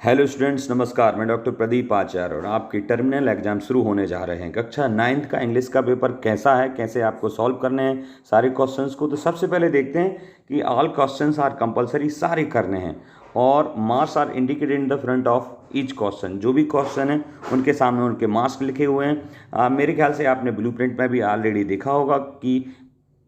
Hello students, नमस्कार। मैं doctor Pradeep आचार्य और आपके टर्मिनल एग्जाम शुरू होने जा रहे हैं। कक्षा 9th का इंग्लिश का पेपर कैसा है, कैसे आपको सॉल्व करने हैं सारे क्वेश्चंस को। तो सबसे पहले देखते हैं कि ऑल क्वेश्चंस आर कंपलसरी, सारे करने हैं और marks are indicated in the front of each question. जो भी क्वेश्चन है उनके सामने उनके मार्क्स लिखे हुए हैं। मेरे ख्याल से आपने ब्लूप्रिंट में भी ऑलरेडी देखा होगा कि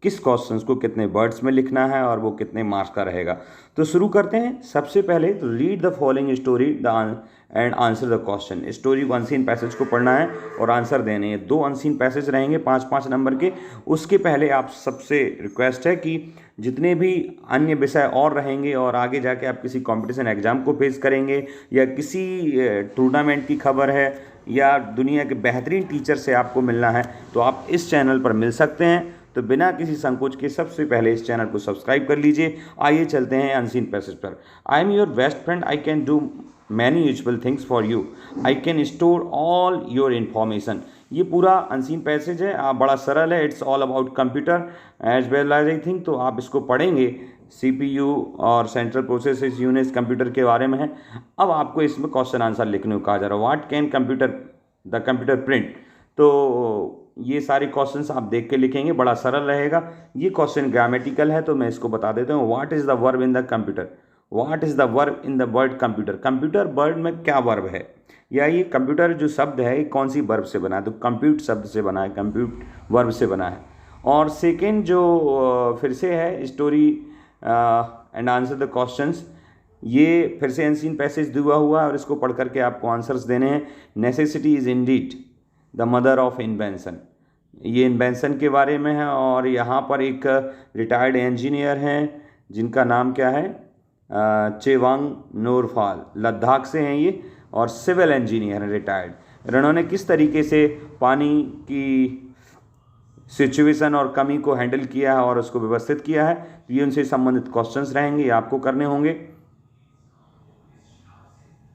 किस क्वेश्चंस को कितने वर्ड्स में लिखना है और वो कितने मार्क्स का रहेगा। तो शुरू करते हैं। सबसे पहले तो read the following story and answer the question. Story को अनसीन पैसेज को पढ़ना है और आंसर देने हैं। 2 अनसीन पैसेज रहेंगे 5-5 नंबर के। उसके पहले आप सबसे रिक्वेस्ट है कि जितने भी अन्य विषय और रहेंगे और आगे जाके आप किसी कंपटीशन एग्जाम को फेस करेंगे या किसी टूर्नामेंट की खबर है या दुनिया के बेहतरीन टीचर से आपको मिलना है तो आप इस चैनल पर मिल सकते हैं। तो बिना किसी संकोच के सबसे पहले इस चैनल को सब्सक्राइब कर लीजिए। आइए चलते हैं अनसीन पैसेज पर। I am your best friend, I can do many useful things for you, I can store all your information. ये पूरा अनसीन पैसेज है, आप बड़ा सरल है। It's all about computer as well as I think. तो आप इसको पढ़ेंगे, CPU और सेंट्रल प्रोसेस यूनिट कंप्यूटर के बारे में है। अब आपको इसमें क्वेश्चन आंसर लिखने को कहा जा रहा है। What can computer print. तो ये सारे क्वेश्चंस आप देख के लिखेंगे, बड़ा सरल रहेगा। ये क्वेश्चन ग्रामेटिकल है तो मैं इसको बता देता हूँ। What is the verb in the computer, what is the verb in the word computer. Computer word में क्या वर्ब है, या ये कंप्यूटर जो शब्द है ये कौन सी वर्ब से बना है। तो कंप्यूट शब्द से बना है, कंप्यूट वर्ब से बना है। और सेकेंड जो फिर से है story and answer the questions. ये फिर से अनसीन पैसेज दिया हुआ है और इसको पढ़ करके आपको आंसर्स देने हैं। Necessity is Indeed the mother of invention. ये इन्वेंशन के बारे में है और यहाँ पर एक रिटायर्ड इंजीनियर हैं जिनका नाम क्या है, चेवांग नोरफाल, लद्दाख से हैं ये और सिविल इंजीनियर हैं रिटायर्ड। इन्होंने किस तरीके से पानी की सिचुएशन और कमी को हैंडल किया है और उसको व्यवस्थित किया है, तो ये उनसे संबंधित क्वेश्चंस रहेंगे, ये आपको करने होंगे।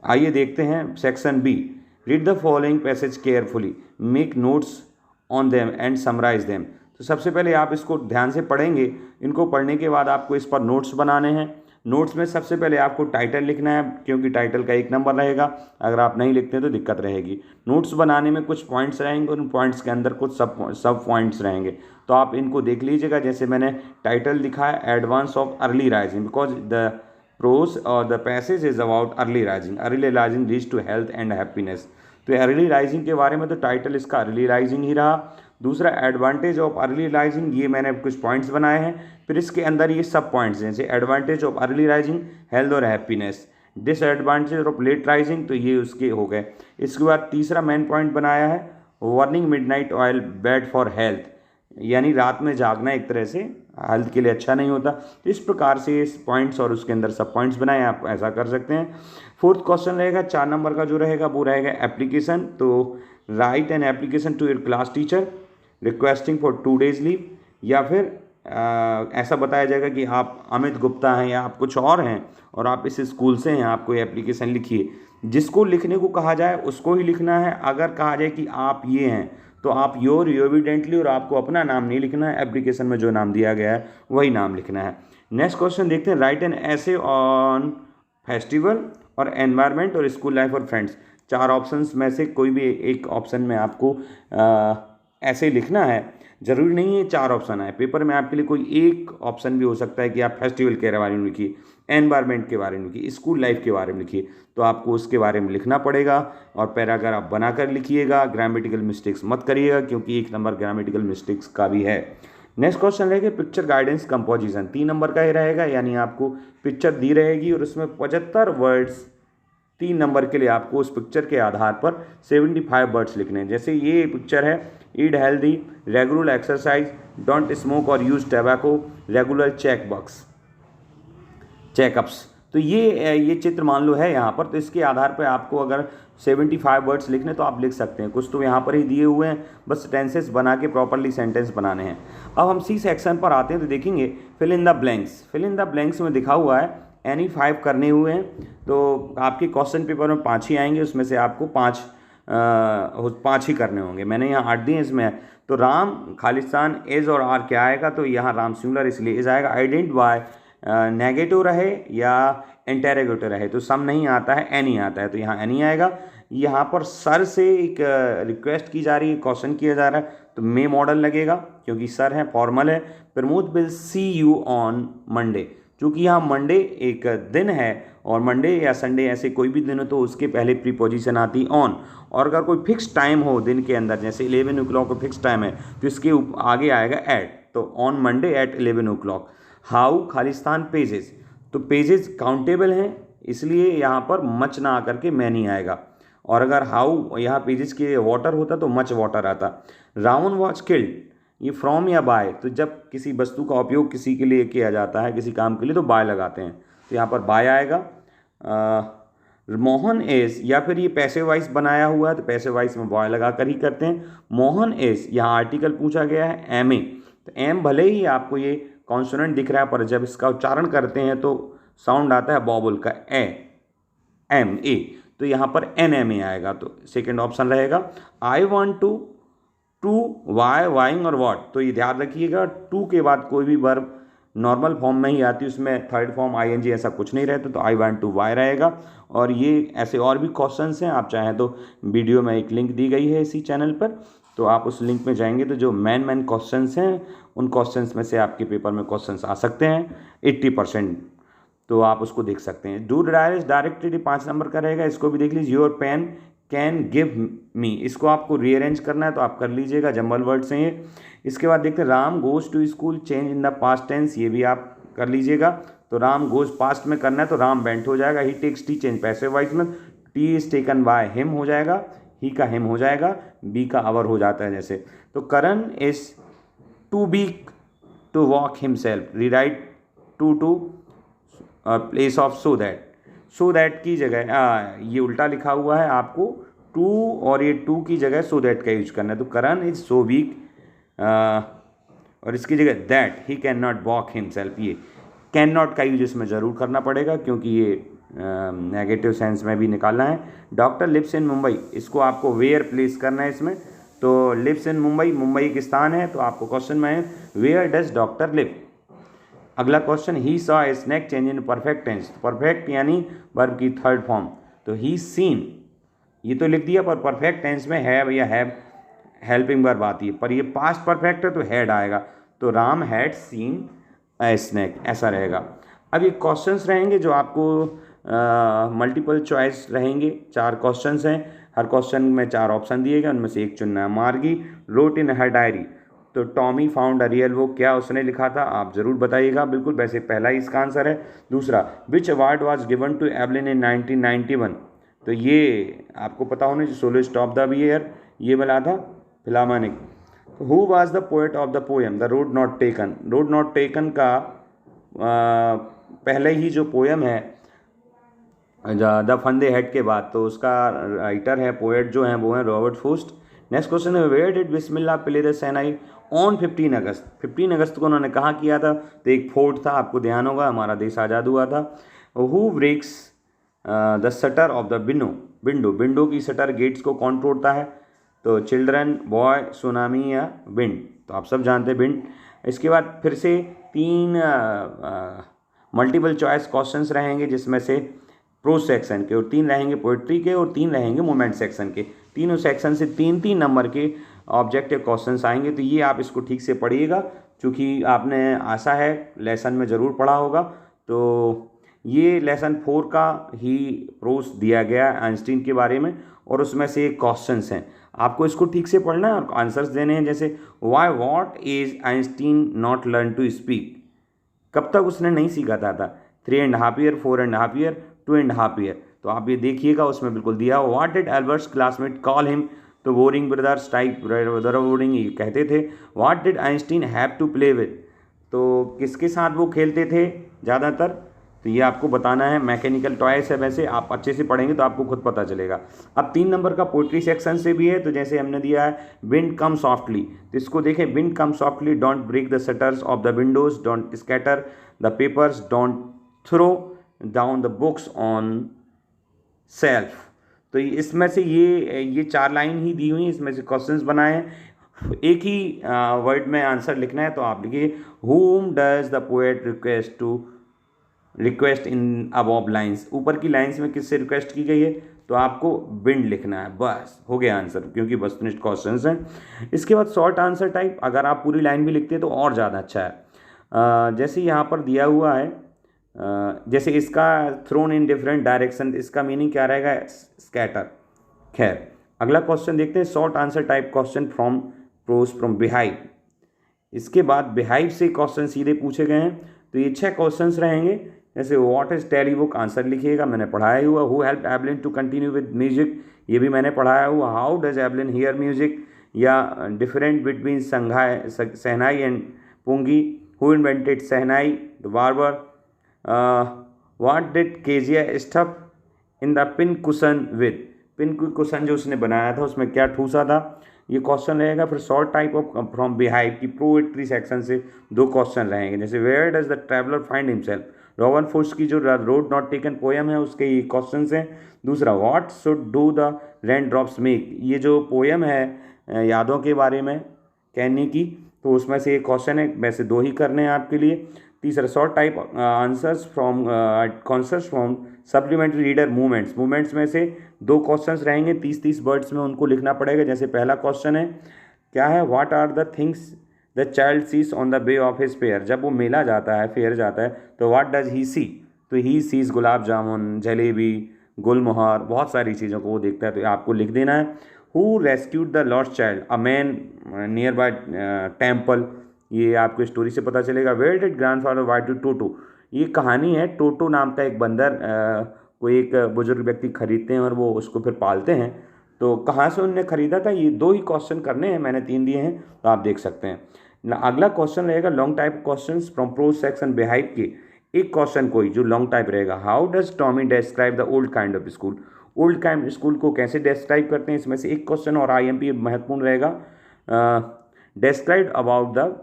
आइए देखते हैं section B. Read the following passage carefully, make notes on them and summarise them. तो सबसे पहले आप इसको ध्यान से पढ़ेंगे। इनको पढ़ने के बाद आपको इस पर नोट्स बनाने हैं। नोट्स में सबसे पहले आपको टाइटल लिखना है क्योंकि टाइटल का 1 नंबर रहेगा। अगर आप नहीं लिखते तो दिक्कत रहेगी। नोट्स बनाने में कुछ पॉइंट्स रहेंगे, उन पॉइंट्स के अंदर कुछ सब पॉइंट्स रहेंगे, तो आप इनको देख लीजिएगा। जैसे मैंने टाइटल लिखा है advance of early rising, because the prose और the passage is about early rising. Early rising leads to health and happiness. तो अर्ली राइजिंग के बारे में तो टाइटल इसका अर्ली राइजिंग ही रहा। दूसरा एडवांटेज ऑफ अर्ली राइजिंग, ये मैंने कुछ पॉइंट्स बनाए हैं। फिर इसके अंदर ये सब पॉइंट्स जैसे advantage of early rising, health और happiness. Disadvantage of late rising, तो ये उसके हो गए। इसके बाद तीसरा मेन पॉइंट बनाया है warning midnight oil bad for health, यानी रात में जागना एक तरह से हेल्थ के लिए अच्छा नहीं होता। तो इस प्रकार से इस पॉइंट्स और उसके अंदर सब पॉइंट्स बनाए, आप ऐसा कर सकते हैं। 4th क्वेश्चन रहेगा 4 नंबर का जो रहेगा वो रहेगा एप्लीकेशन। तो write an application to your class teacher requesting for 2 days leave, या फिर ऐसा बताया जाएगा कि आप अमित गुप्ता हैं या आप कुछ और हैं और आप इस स्कूल से हैं, आपको ये एप्लीकेशन लिखिए। जिसको लिखने को कहा जाए उसको ही लिखना है। अगर कहा जाए कि आप ये हैं तो आप योर एविडेंटली, और आपको अपना नाम नहीं लिखना है, एप्लीकेशन में जो नाम दिया गया है वही नाम लिखना है। नेक्स्ट क्वेश्चन देखते हैं। राइट एन ऐसे ऑन फेस्टिवल और एनवायरनमेंट और स्कूल लाइफ और फ्रेंड्स। 4 ऑप्शंस में से कोई भी एक ऑप्शन में आपको ऐसे लिखना है। जरूरी नहीं है 4 ऑप्शन आए पेपर में, आपके लिए कोई एक ऑप्शन भी हो सकता है कि आप फेस्टिवल के बारे में लिखिए, एनवायरनमेंट के बारे में लिखिए, स्कूल लाइफ के बारे में लिखिए। तो आपको उसके बारे में लिखना पड़ेगा और पैराग्राफ बनाकर लिखिएगा। ग्रामेटिकल मिस्टेक्स मत करिएगा क्योंकि 1 नंबर ग्रामेटिकल मिस्टेक्स का भी है। नेक्स्ट क्वेश्चन रहेगा पिक्चर गाइडेंस कंपोजिशन। 3 नंबर का ही रहेगा, यानी आपको पिक्चर दी रहेगी और उसमें 75 वर्ड्स 3 नंबर के लिए आपको उस पिक्चर के आधार पर 75 वर्ड्स लिखने हैं। जैसे ये पिक्चर है, eat healthy, regular exercise, don't smoke और यूज टैबाको, रेगुलर चेकअप्स। तो ये चित्र मान लो है यहाँ पर। तो इसके आधार पर आपको अगर 75 वर्ड्स लिखने तो आप लिख सकते हैं। कुछ तो यहाँ पर ही दिए हुए हैं, बस टेंसेस बना के प्रॉपरली सेंटेंस बनाने हैं। अब हम सी सेक्शन पर आते हैं तो देखेंगे fill in the blanks. Fill in the blanks में दिखा हुआ है एनी 5 करने हुए हैं। तो आपके क्वेश्चन पेपर में 5 ही आएंगे, उसमें से आपको 5 ही करने होंगे। मैंने यहाँ 8 दिए इसमें। तो राम, खालिस्तान, एज और आर क्या आएगा, तो यहाँ राम सिंगुलर इसलिए एज आएगा। आइडेंटिफाई नेगेटिव रहे या इंटेरोगेटर है तो सम नहीं आता है, एनी आता है, तो यहाँ एनी आएगा। यहाँ पर सर से एक रिक्वेस्ट की जा रही है, क्वेश्चन किया जा रहा है, तो मे मॉडल लगेगा क्योंकि सर है, फॉर्मल है। Pramod will see you on Monday, चूँकि यहाँ मंडे एक दिन है और मंडे या संडे ऐसे कोई भी दिन हो तो उसके पहले प्रीपोजिशन आती ऑन। और अगर कोई फिक्स टाइम हो दिन के अंदर, जैसे 11 o'clock को फिक्स टाइम है, तो इसके आगे आएगा एट, तो on Monday at 11 o'clock। How Khalistan pages, तो पेजेस काउंटेबल हैं इसलिए यहाँ पर मच ना आकर के मैनी आएगा। और अगर हाउ यहाँ पेजेस के वाटर होता तो मच वाटर आता। रावण वॉज किल्ड, ये फ्रॉम या बाय, तो जब किसी वस्तु का उपयोग किसी के लिए किया जाता है किसी काम के लिए तो बाय लगाते हैं, तो यहाँ पर बाय आएगा। मोहन इज, या फिर ये पैसे वाइज बनाया हुआ है तो पैसे वाइज में बाय लगा कर ही करते हैं। मोहन इज, यहाँ आर्टिकल पूछा गया है एम ए, तो एम भले ही आपको ये कॉन्सोनेंट दिख रहा है पर जब इसका उच्चारण करते हैं तो साउंड आता है बॉबल का ए, एम ए, तो यहाँ पर एन एम ए आएगा, तो सेकेंड ऑप्शन रहेगा। I want to why, whying और वॉट, तो ये ध्यान रखिएगा टू के बाद कोई भी वर्ब नॉर्मल फॉर्म में ही आती है, उसमें third form I N G ऐसा कुछ नहीं रहता, तो आई वांट टू वाई रहेगा। और ये ऐसे और भी क्वेश्चंस हैं, आप चाहें तो वीडियो में एक लिंक दी गई है इसी चैनल पर, तो आप उस लिंक में जाएंगे तो जो मेन क्वेश्चंस हैं उन क्वेश्चंस में से आपके पेपर में क्वेश्चंस आ सकते हैं 80%, तो आप उसको देख सकते हैं। डू डायरेक्टली 5 नंबर का रहेगा, इसको भी देख लीजिए। Your pen can give me, इसको आपको रीअरेंज करना है तो आप कर लीजिएगा, जंबल वर्ड्स हैं ये। इसके बाद देखते हैं Ram goes to school, change in the past tense, ये भी आप कर लीजिएगा। तो राम गोज पास्ट में करना है तो राम वेंट हो जाएगा। He takes tea, change passive voice में, tea is taken by him हो जाएगा, ही का हिम हो जाएगा, बी का अवर हो जाता है जैसे। तो Karan is to be to walk himself, rewrite to place of so that, so that की जगह ये उल्टा लिखा हुआ है, आपको टू और ये टू की जगह सो दैट का यूज करना है। तो करण इज सो वीक, और इसकी जगह that he can not walk himself, ये कैन नॉट का यूज इसमें ज़रूर करना पड़ेगा क्योंकि ये नेगेटिव सेंस में भी निकालना है। डॉक्टर लिव्स इन मुंबई, इसको आपको वेयर प्लेस करना है इसमें, तो लिव्स इन मुंबई, मुंबई एक स्थान है, तो आपको क्वेश्चन में है वेयर डज डॉक्टर लिव। अगला question, he saw a snake, change in perfect tense, perfect यानी वर्ब की थर्ड फॉर्म, तो ही सीन ये तो लिख दिया, पर परफेक्ट टेंस में हैव या हैव हेल्पिंग वर्ब आती है, पर ये पास्ट परफेक्ट है तो हैड आएगा, तो Ram had seen A snack ऐसा रहेगा। अब ये क्वेश्चंस रहेंगे जो आपको मल्टीपल चॉइस रहेंगे, 4 क्वेश्चंस हैं, हर क्वेश्चन में 4 ऑप्शन दिए गए, उनमें से एक चुनना है। मार्गी रोट इन हर डायरी, तो टॉमी फाउंड अ रियल, वो क्या उसने लिखा था आप ज़रूर बताइएगा, बिल्कुल वैसे पहला ही इसका आंसर है। दूसरा, which award was given to Evelyn in 1991, तो ये आपको पता होना चाहिए, सोलोइस्ट ऑफ द ईयर ये मिला था फिलामेनिक। Who was the poet of the poem the road not taken, road not taken का पहले ही जो पोएम है द फंदे हेड के बाद, तो उसका राइटर है, पोएट जो हैं वो हैं रॉबर्ट फ्रॉस्ट। नेक्स्ट क्वेश्चन है, where did Bismillah play the shehnai on 15 August, 15 अगस्त को उन्होंने कहाँ किया था, तो एक फोर्ट था, आपको ध्यान होगा, हमारा देश आज़ाद हुआ था। Who breaks the shutter of the window, window की शटर गेट्स को कौन तोड़ता है, तो चिल्ड्रन, बॉय, सुनामी या विंड, तो आप सब जानते हैं विंड। इसके बाद फिर से 3 मल्टीपल चॉइस क्वेश्चंस रहेंगे जिसमें से प्रोज सेक्शन के, और 3 रहेंगे पोइट्री के, और 3 रहेंगे मोमेंट सेक्शन के। तीनों सेक्शन से 3-3 नंबर के ऑब्जेक्टिव क्वेश्चंस आएंगे, तो ये आप इसको ठीक से पढ़िएगा, चूँकि आपने आशा है लेसन में ज़रूर पढ़ा होगा। तो ये लेसन 4 का ही प्रोज दिया गया आइंस्टीन के बारे में, और उसमें से क्वेश्चंस हैं, आपको इसको ठीक से पढ़ना है और आंसर्स देने हैं। जैसे why what is Einstein not learn to speak, कब तक उसने नहीं सीखा था 3.5 ईयर, 4.5 ईयर, 2.5 ईयर, तो आप ये देखिएगा उसमें बिल्कुल दिया। What did Albert's classmate call him, तो boring brothers, type brother boring ये कहते थे। What did Einstein have to play with, तो किसके साथ वो खेलते थे ज़्यादातर, तो ये आपको बताना है। मैकेनिकल टॉयस है, वैसे आप अच्छे से पढ़ेंगे तो आपको खुद पता चलेगा। अब 3 नंबर का पोइट्री सेक्शन से भी है, तो जैसे हमने दिया है विंड कम सॉफ्टली, तो इसको देखें, wind come softly, don't break the shutters of the windows, don't scatter the papers, don't throw down the books on shelf, तो इसमें से ये 4 लाइन ही दी हुई हैं, इसमें से क्वेश्चंस बनाए हैं, एक ही वर्ड में आंसर लिखना है, तो आप लिखिए, whom does the poet request to request in above lines, ऊपर की लाइंस में किससे रिक्वेस्ट की गई है, तो आपको विंड लिखना है, बस हो गया आंसर, क्योंकि वस्तुनिष्ठ क्वेश्चंस हैं। इसके बाद शॉर्ट आंसर टाइप, अगर आप पूरी लाइन भी लिखते हैं तो और ज़्यादा अच्छा है। जैसे यहाँ पर दिया हुआ है, जैसे इसका थ्रोन इन डिफरेंट डायरेक्शन, इसका मीनिंग क्या रहेगा, स्कैटर। खैर अगला क्वेश्चन देखते हैं, short answer type question from prose from Beehive. इसके बाद बिहाइव से क्वेश्चन सीधे पूछे गए हैं, तो ये 6 क्वेश्चंस रहेंगे। जैसे what is tele book, answer लिखिएगा, मैंने पढ़ाया हुआ। Who help Evelyn to continue with music, ये भी मैंने पढ़ाया हुआ। How does Evelyn hear music, या different between shehnai and pungi, who invented shehnai, the barber, what did Kezia stuff in the pin cushion with, pin cushion जो उसने बनाया था उसमें क्या ठूसा था, ये क्वेश्चन रहेगा। फिर short type of from Beehive की पोएट्री सेक्शन से 2 क्वेश्चन रहेंगे। जैसे where does the traveller find himself, Robert Frost की जो रोड नॉट टेकन पोएम है उसके ये क्वेश्चन हैं। दूसरा what should do the rain drops make, ये जो पोएम है यादों के बारे में कहने की, तो उसमें से एक क्वेश्चन है, वैसे 2 ही करने हैं आपके लिए। तीसरा short type answers from कॉन्सर्स from supplementary reader movements, movements में से 2 क्वेश्चंस रहेंगे, 30-30 वर्ड्स में उनको लिखना पड़ेगा। जैसे पहला क्वेश्चन है क्या है, what are the things the child sees on the way of his fair, जब वो मेला जाता है, फेयर जाता है, तो व्हाट डज ही सी, तो ही सीज गुलाब जामुन, जलेबी, गुलमोहर, बहुत सारी चीज़ों को वो देखता है, तो आपको लिख देना है। Who rescued the lost child, a man near by temple, ये आपको स्टोरी से पता चलेगा। Where did grandfather buy to Toto, ये कहानी है, टोटो नाम का एक बंदर को एक बुजुर्ग व्यक्ति खरीदते हैं और वो उसको फिर पालते हैं, तो कहाँ से उन्होंने खरीदा था, ये 2 ही क्वेश्चन करने हैं, मैंने 3 दिए हैं, तो आप देख सकते हैं। अगला क्वेश्चन रहेगा long type question from pros section beehive के, एक क्वेश्चन कोई जो लॉन्ग टाइप रहेगा। How does Tommy describe the old kind of school, old kind school को कैसे डिस्क्राइब करते हैं, इसमें से एक क्वेश्चन और IMP महत्वपूर्ण रहेगा। Describe about the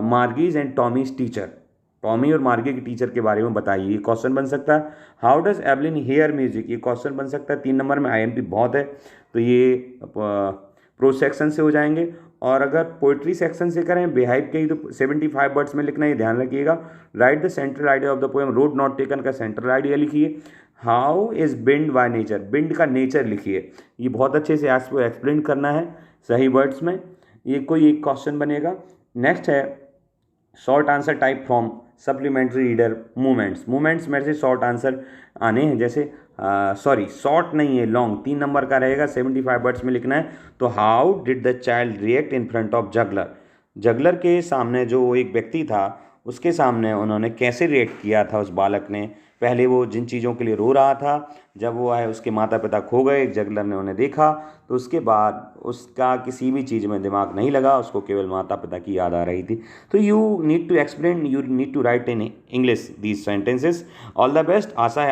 Margie's and Tommy's teacher, Tommy और मार्गी के टीचर के बारे में बताइए, ये क्वेश्चन बन सकता है। How does Evelyn hear music, ये क्वेश्चन बन सकता है। 3 नंबर में IMP बहुत है, तो ये प्रोज सेक्शन से हो जाएंगे। और अगर पोइट्री सेक्शन से करें बिहाइव के ही, तो 75 वर्ड्स में लिखना है, ये ध्यान रखिएगा। Right the central idea of the poem, road not taken का सेंट्रल आइडिया लिखिए। How is bind by nature, bind का नेचर लिखिए, ये बहुत अच्छे से आपको एक्सप्लेन करना है सही वर्ड्स में, ये कोई एक क्वेश्चन बनेगा। नेक्स्ट है short answer type from supplementary reader movements, movements में से शॉर्ट आंसर आने हैं। जैसे सॉरी शॉर्ट नहीं है, लॉन्ग, 3 नंबर का रहेगा, 75 वर्ड्स में लिखना है। तो how did the child react in front of juggler, juggler के सामने जो एक व्यक्ति था उसके सामने उन्होंने कैसे रिएक्ट किया था उस बालक ने। पहले वो जिन चीज़ों के लिए रो रहा था, जब वो है उसके माता पिता खो गए, जगलर ने उन्हें देखा, तो उसके बाद उसका किसी भी चीज़ में दिमाग नहीं लगा, उसको केवल माता पिता की याद आ रही थी। तो you need to explain, you need to write in English these sentences. All the best, आशा है